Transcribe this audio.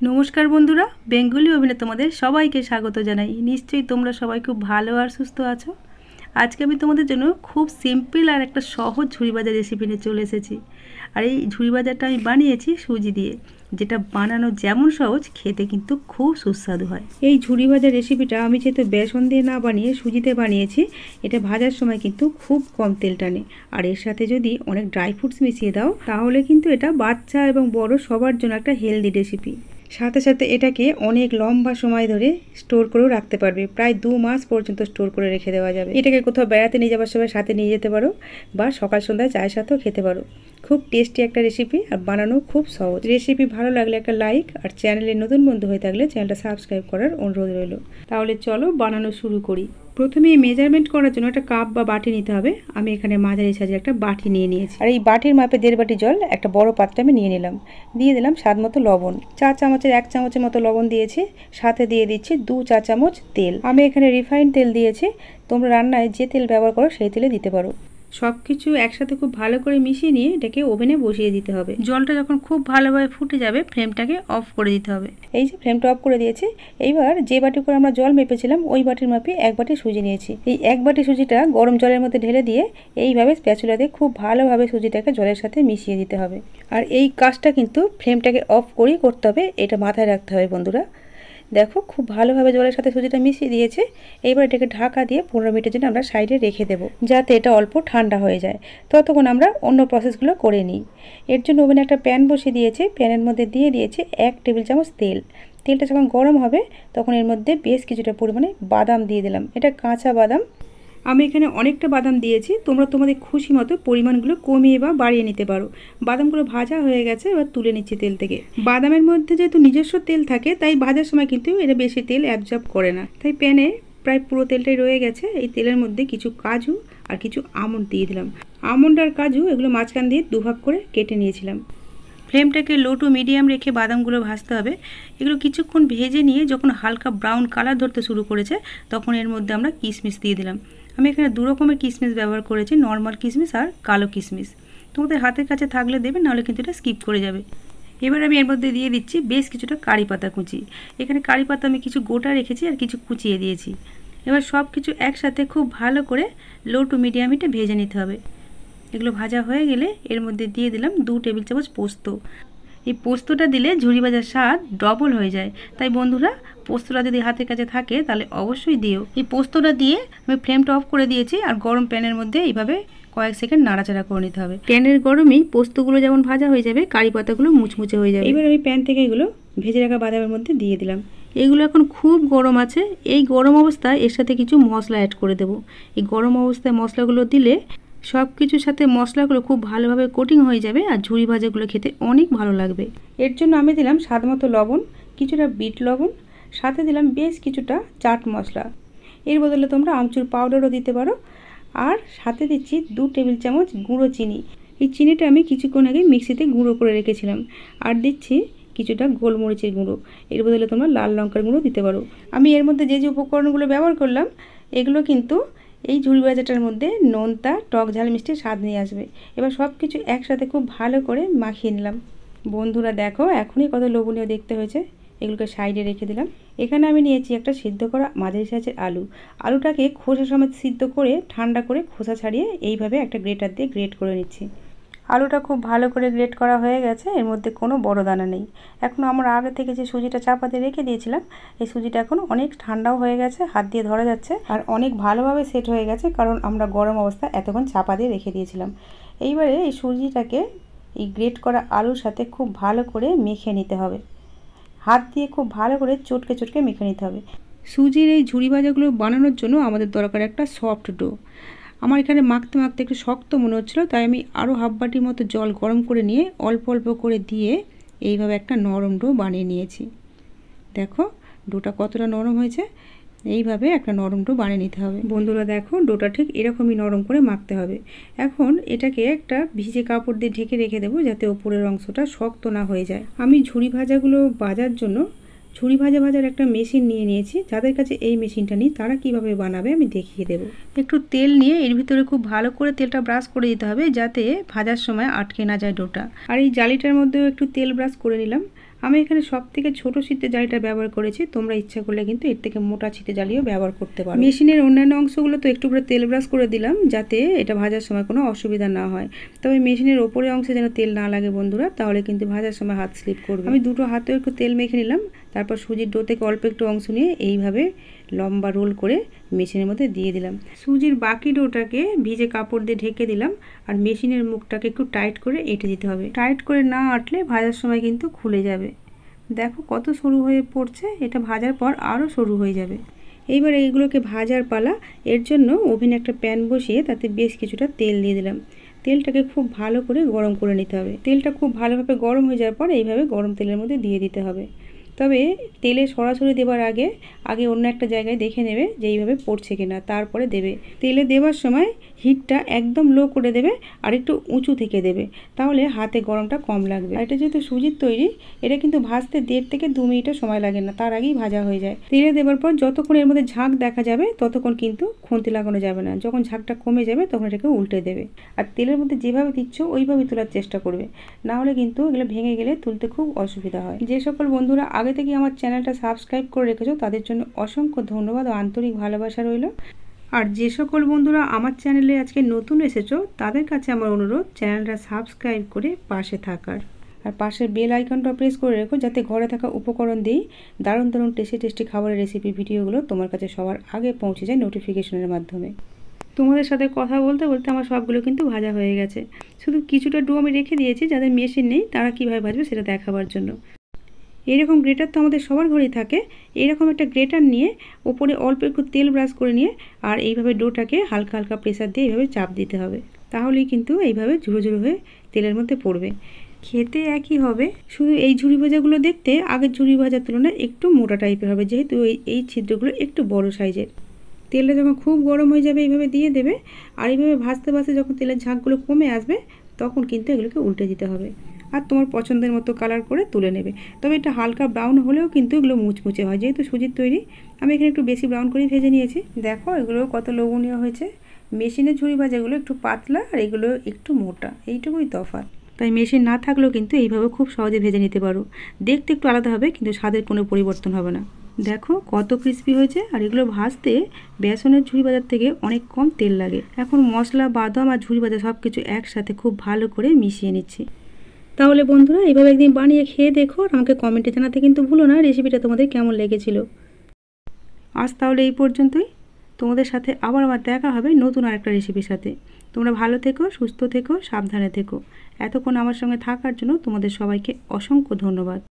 नमस्कार बंधुरा बेंगली अभिने तुम्हारे सबाइके स्वागत जानाई। निश्चयई तोमरा सबाई खूब भालो और सुस्थ आछो। आज के आमि तोमादेर जोन्नो खूब सिम्पल और एक सहज झुड़ी भाजा रेसिपि निये चले एसेछि। और ये झुड़ी भाजाटा आमि बानिয়েছি सुजी दिए, যেটা বানানো যেমন সহজ খেতে কিন্তু খুব সুস্বাদু হয়। এই ঝুড়ি ভাজা রেসিপিটা আমি যেহেতু বেসন দিয়ে না বানিয়ে সুজিতে বানিয়েছি, এটা ভাজার সময় কিন্তু খুব কম তেল টানে। আর এর সাথে যদি অনেক ড্রাই ফ্রুটস মিশিয়ে দাও তাহলে কিন্তু এটা বাচ্চা এবং বড় সবার জন্য একটা হেলদি রেসিপি। সাথে সাথে এটাকে অনেক লম্বা সময় ধরে স্টোর করেও রাখতে পারবে, প্রায় 2 মাস পর্যন্ত স্টোর করে রেখে দেওয়া যাবে। এটাকে কোথাও বেড়াতে নিয়ে যাওয়ার সময় সাথে নিয়ে যেতে পারো বা সকাল সন্ধ্যায় চায়ের সাথেও খেতে পারো। খুব টেস্টি একটা রেসিপি আর বানানো খুব সহজ। রেসিপি ভালো লাগলে একটা লাইক আর চ্যানেলে নতুন বন্ধু হয়ে থাকলে চ্যানেলটা সাবস্ক্রাইব করার অনুরোধ রইল। তাহলে চলো বানানো শুরু করি। প্রথমে মেজারমেন্ট করার জন্য একটা কাপ বা বাটি নিতে হবে। আমি এখানে মাঝারি সাইজের একটা বাটি নিয়ে নিয়েছি আর এই বাটির মাপে 1.5 বাটি জল একটা বড় পাত্রে আমি নিয়ে নিলাম। দিয়ে দিলাম স্বাদ মতো লবণ, 4 চামচের 1 চামচের মতো লবণ দিয়েছি। সাথে দিয়ে দিচ্ছি 2 চা চামচ তেল। আমি এখানে রিফাইন্ড তেল দিয়েছি, তোমরা রান্নায় যে তেল ব্যবহার করো সেই তেলে দিতে পারো। সবকিছু একসাথে খুব ভালো করে মিশিয়ে নিয়ে এটাকে ওভেনে বসিয়ে দিতে হবে। জলটা যখন খুব ভালোভাবে ফুটে যাবে ফ্লেমটাকে অফ করে দিতে হবে। এই যে ফ্লেমটা অফ করে দিয়েছি। এইবার যে বাটি করে আমরা জল মেপেছিলাম ওই বাটির মাপে 1 বাটি সুজি নিয়েছি। এই 1 বাটি সুজিটা গরম জলের মধ্যে ঢেলে দিয়ে এইভাবে স্প্যাচুলা দিয়ে খুব ভালোভাবে সুজিটাকে জলের সাথে মিশিয়ে দিতে হবে। আর এই কাজটা কিন্তু ফ্লেমটাকে অফ করেই করতে হবে, এটা মাথায় রাখতে হবে বন্ধুরা। দেখো খুব ভালোভাবে জলের সাথে সুজিটা মিশিয়ে দিয়েছে। এইবার এটাকে ঢাকা দিয়ে 15 মিনিটের জন্য আমরা সাইডে রেখে দেব, যাতে এটা অল্প ঠান্ডা হয়ে যায়। ততক্ষণ আমরা অন্য প্রসেসগুলো করে নিই। এর জন্য ওভেনে একটা প্যান বসিয়ে দিয়েছি। প্যানের মধ্যে দিয়ে দিয়েছি 1 টেবিল চামচ তেল। তেলটা যখন গরম হবে তখন এর মধ্যে বেশ কিছুটা পরিমাণে বাদাম দিয়ে দিলাম। এটা কাঁচা বাদাম। আমি এখানে অনেকটা বাদাম দিয়েছি, তোমরা তোমাদের খুশি মতো পরিমাণগুলো কমিয়ে বা বাড়িয়ে নিতে পারো। বাদামগুলো ভাজা হয়ে গেছে, এবার তুলে নিচ্ছি তেল থেকে। বাদামের মধ্যে যেহেতু নিজস্ব তেল থাকে তাই ভাজার সময় কিন্তু এটা বেশি তেল অ্যাবজর্ব করে না, তাই প্যানে প্রায় পুরো তেলটাই রয়ে গেছে। এই তেলের মধ্যে কিছু কাজু আর কিছু আমন্ড দিয়ে দিলাম। আমন্ড আর কাজু এগুলো মাঝখান দিয়ে দুভাগ করে কেটে নিয়েছিলাম। ফ্লেমটাকে লো টু মিডিয়াম রেখে বাদামগুলো ভাজতে হবে। এগুলো কিছুক্ষণ ভেজে নিয়ে যখন হালকা ব্রাউন কালার ধরতে শুরু করেছে তখন এর মধ্যে আমরা কিশমিশ দিয়ে দিলাম। আমি এখানে 2 রকমের কিশমিশ ব্যবহার করেছি, নর্মাল কিশমিশ আর কালো কিশমিশ। তোমাদের হাতের কাছে থাকলে দেবে, নাহলে কিন্তু এটা স্কিপ করে যাবে। এবার আমি এর মধ্যে দিয়ে দিচ্ছি বেশ কিছুটা কারি পাতা কুচি। এখানে কারি পাতা আমি কিছু গোটা রেখেছি আর কিছু কুচিয়ে দিয়েছি। এবার সব কিছু একসাথে খুব ভালো করে লো টু মিডিয়াম হিটে ভেজে নিতে হবে। এগুলো ভাজা হয়ে গেলে এর মধ্যে দিয়ে দিলাম 2 টেবিল চামচ পোস্ত। এই পোস্তটা দিলে ঝুড়ি ভাজার স্বাদ ডবল হয়ে যায়, তাই বন্ধুরা পোস্তটা যদি হাতের কাছে থাকে তাহলে অবশ্যই দিও। এই পোস্তটা দিয়ে আমি ফ্লেমটা অফ করে দিয়েছি আর গরম প্যানের মধ্যে এইভাবে কয়েক সেকেন্ড নাড়াচাড়া করে নিতে হবে। প্যানের গরমেই পোস্তগুলো যেমন ভাজা হয়ে যাবে, কারি পাতাগুলো মুচমুচে হয়ে যাবে। এবার আমি প্যান থেকে এগুলো ভেজে রাখা বাদামের মধ্যে দিয়ে দিলাম। এগুলো এখন খুব গরম আছে। এই গরম অবস্থায় এর সাথে কিছু মশলা অ্যাড করে দেব। এই গরম অবস্থায় মশলাগুলো দিলে সব কিছুর সাথে মশলাগুলো খুব ভালোভাবে কোটিং হয়ে যাবে আর ঝুড়ি ভাজাগুলো খেতে অনেক ভালো লাগবে। এর জন্য আমি দিলাম স্বাদ মতো লবণ, কিছুটা বিট লবণ, সাথে দিলাম বেশ কিছুটা চাট মশলা। এর বদলে তোমরা আমচুর পাউডারও দিতে পারো। আর সাথে দিচ্ছি 2 টেবিল চামচ গুঁড়ো চিনি। এই চিনিটা আমি কিছুক্ষণ আগে মিক্সিতে গুঁড়ো করে রেখেছিলাম। আর দিচ্ছি কিছুটা গোলমরিচের গুঁড়ো। এর বদলে তোমরা লাল লঙ্কার গুঁড়ো দিতে পারো। আমি এর মধ্যে যে যে উপকরণগুলো ব্যবহার করলাম এগুলো কিন্তু এই ঝুড়ি ভাজাটার মধ্যে নোনতা টক ঝাল মিষ্টি স্বাদ নিয়ে আসবে। এবার সব কিছু একসাথে খুব ভালো করে মাখিয়ে নিলাম। বন্ধুরা দেখো এখনই কত লোভনীয় দেখতে হয়েছে। এগুলোকে সাইডে রেখে দিলাম। এখানে আমি নিয়েছি একটা সিদ্ধ করা মাঝারি সাইজের আলু। আলুটাকে খোসা সমেত সিদ্ধ করে ঠান্ডা করে খোসা ছাড়িয়ে এইভাবে একটা গ্রেটার দিয়ে গ্রেট করে নিচ্ছি। আলুটা খুব ভালো করে গ্রেট করা হয়ে গেছে, এর মধ্যে কোনো বড় দানা নেই। এখন আমরা আগে থেকে যে সুজিটা চাপা দিয়ে রেখে দিয়েছিলাম এই সুজিটা এখন অনেক ঠান্ডাও হয়ে গেছে, হাত দিয়ে ধরা যাচ্ছে আর অনেক ভালোভাবে সেট হয়ে গেছে, কারণ আমরা গরম অবস্থায় এতক্ষণ চাপা দিয়ে রেখে দিয়েছিলাম। এইবারে এই সুজিটাকে এই গ্রেট করা আলুর সাথে খুব ভালো করে মেখে নিতে হবে। হাত দিয়ে খুব ভালো করে চটকে চটকে মেখে নিতে হবে। সুজির এই ঝুড়ি ভাজাগুলো বানানোর জন্য আমাদের দরকার একটা সফট ডো। আমার এখানে মাখতে মাখতে একটু শক্ত মনে হচ্ছিলো, তাই আমি আরও হাফ বাটির মতো জল গরম করে নিয়ে অল্প অল্প করে দিয়ে এইভাবে একটা নরম ডো বানিয়ে নিয়েছি। দেখো ডোটা কতটা নরম হয়েছে। এইভাবে একটা নরম ডো বানিয়ে নিতে হবে। বন্ধুরা দেখো ডোটা ঠিক এরকমই নরম করে মাখতে হবে। এখন এটাকে একটা ভিজে কাপড় দিয়ে ঢেকে রেখে দেবো, যাতে ওপরের অংশটা শক্ত না হয়ে যায়। আমি ঝুড়ি ভাজাগুলো ভাজার জন্য ঝুড়ি ভাজার একটা মেশিন নিয়ে নিয়েছি। যাদের কাছে এই মেশিনটা নেই তারা কিভাবে বানাবে আমি দেখিয়ে দেব। একটু তেল নিয়ে এর ভিতরে খুব ভালো করে তেলটা ব্রাশ করে দিতে হবে, যাতে ভাজার সময় আটকে না যায় ডোটা। আর এই জালিটার মধ্যেও একটু তেল ব্রাশ করে নিলাম। আমি এখানে সবথেকে ছোট ছিদ্রের জালিটা ব্যবহার করেছি, তোমরা ইচ্ছা করলে কিন্তু এর থেকে মোটা ছিদ্রের জালিও ব্যবহার করতে পারো। মেশিনের অন্যান্য অংশগুলো তো একটু করে তেল ব্রাশ করে দিলাম যাতে এটা ভাজার সময় কোনো অসুবিধা না হয়। তবে মেশিনের ওপরের অংশে যেন তেল না লাগে বন্ধুরা, তাহলে কিন্তু ভাজার সময় হাত স্লিপ করবে। আমি দুটো হাতেও একটু তেল মেখে নিলাম, তারপর সুজির ডো থেকে অল্প একটু অংশ নিয়ে এইভাবে লম্বা রোল করে মেশিনের মধ্যে দিয়ে দিলাম। সুজির বাকি ডোটাকে ভিজে কাপড় দিয়ে ঢেকে দিলাম, আর মেশিনের মুখটাকে একটু টাইট করে এঁটে দিতে হবে। টাইট করে না আঁটলে ভাজার সময় কিন্তু খুলে যাবে। দেখো কত সরু হয়ে পড়ছে, এটা ভাজার পর আরও সরু হয়ে যাবে। এইবার এইগুলোকে ভাজার পালা। এর জন্য ওভেনে একটা প্যান বসিয়ে তাতে বেশ কিছুটা তেল দিয়ে দিলাম। তেলটাকে খুব ভালো করে গরম করে নিতে হবে। তেলটা খুব ভালোভাবে গরম হয়ে যাওয়ার পর এইভাবে গরম তেলের মধ্যে দিয়ে দিতে হবে। তবে তেলে সরাসরি দেওয়ার আগে অন্য একটা জায়গায় দেখে নেবে যে এইভাবে পড়ছে কিনা, তারপরে দেবে। তেলে দেওয়ার সময় হিটটা একদম লো করে দেবে আর একটু উঁচু থেকে দেবে, তাহলে হাতে গরমটা কম লাগবে। আর এটা যেহেতু সুজির তৈরি, এটা কিন্তু ভাজতে 1.5 থেকে 2 মিনিটও সময় লাগে না, তার আগেই ভাজা হয়ে যায়। তেলে দেওয়ার পর যতক্ষণ এর মধ্যে ঝাঁক দেখা যাবে ততক্ষণ কিন্তু খুন্তি লাগানো যাবে না। যখন ঝাঁকটা কমে যাবে তখন এটাকে উল্টে দেবে। আর তেলের মধ্যে যেভাবে দিচ্ছ ওইভাবে তোলার চেষ্টা করবে, না হলে কিন্তু এগুলো ভেঙে গেলে তুলতে খুব অসুবিধা হয়। যে সকল বন্ধুরা আগে থেকে আমার চ্যানেলটা সাবস্ক্রাইব করে রেখেছো তাদের জন্য অসংখ্য ধন্যবাদ ও আন্তরিক ভালোবাসা রইল। আর যে সকল বন্ধুরা আমার চ্যানেলে আজকে নতুন এসেছো তাদের কাছে আমার অনুরোধ চ্যানেলটা সাবস্ক্রাইব করে পাশে থাকার, আর পাশের বেল আইকনটা প্রেস করে রেখো যাতে ঘরে থাকা উপকরণ দিয়েই দারুণ দারুণ টেস্টি খাবারের রেসিপি ভিডিওগুলো তোমার কাছে সবার আগে পৌঁছে যায় নোটিফিকেশনের মাধ্যমে। তোমাদের সাথে কথা বলতে বলতে আমার সবগুলো কিন্তু ভাজা হয়ে গেছে। শুধু কিছুটা ডো আমি রেখে দিয়েছি, যাদের মেশিন নেই তারা কীভাবে ভাজবে সেটা দেখাবার জন্য। এরকম গ্রেটার তো আমাদের সবার ঘরেই থাকে। এরকম একটা গ্রেটার নিয়ে ওপরে অল্প একটু তেল ব্রাশ করে নিয়ে আর এইভাবে ডোটাকে হালকা হালকা প্রেসার দিয়ে এইভাবে চাপ দিতে হবে, তাহলেই কিন্তু এইভাবে ঝুড়ো ঝুড়ো হয়ে তেলের মধ্যে পড়বে। খেতে একই হবে, শুধু এই ঝুড়ি ভাজাগুলো দেখতে আগের ঝুড়ি ভাজার তুলনায় একটু মোটা টাইপের হবে, যেহেতু এই ছিদ্রগুলো একটু বড় সাইজের। তেলটা যখন খুব গরম হয়ে যাবে এইভাবে দিয়ে দেবে, আর এইভাবে ভাজতে ভাজতে যখন তেলের ঝাঁকগুলো কমে আসবে তখন কিন্তু এগুলোকে উল্টে দিতে হবে, আর তোমার পছন্দের মতো কালার করে তুলে নেবে। তবে এটা হালকা ব্রাউন হলেও কিন্তু এগুলো মুচমুচে হয়, যেহেতু সুজির তৈরি। আমি এখানে একটু বেশি ব্রাউন করেই ভেজে নিয়েছি। দেখো এগুলো কত লোভনীয় হয়েছে। মেশিনের ঝুড়ি ভাজাগুলো একটু পাতলা আর এগুলো একটু মোটা, এইটুকুই তফাৎ। তাই মেশিন না থাকলেও কিন্তু এইভাবে খুব সহজে ভেজে নিতে পারো। দেখতে একটু আলাদা হবে কিন্তু স্বাদের কোনো পরিবর্তন হবে না। দেখো কত ক্রিস্পি হয়েছে, আর এগুলো ভাজতে বেসনের ঝুড়ি ভাজার থেকে অনেক কম তেল লাগে। এখন মশলা, বাদাম আর ঝুড়ি ভাজা সব কিছু একসাথে খুব ভালো করে মিশিয়ে নিচ্ছি। তাহলে বন্ধুরা এইভাবে একদিন বানিয়ে খেয়ে দেখো, আর আমাকে কমেন্টে জানাতে কিন্তু ভুলো না রেসিপিটা তোমাদের কেমন লেগেছিল। আজ তাহলে এই পর্যন্তই। তোমাদের সাথে আবার দেখা হবে নতুন আরেকটা রেসিপির সাথে। তোমরা ভালো থেকো, সুস্থ থেকো, সাবধানে থেকো। এতক্ষণ আমার সঙ্গে থাকার জন্য তোমাদের সবাইকে অসংখ্য ধন্যবাদ।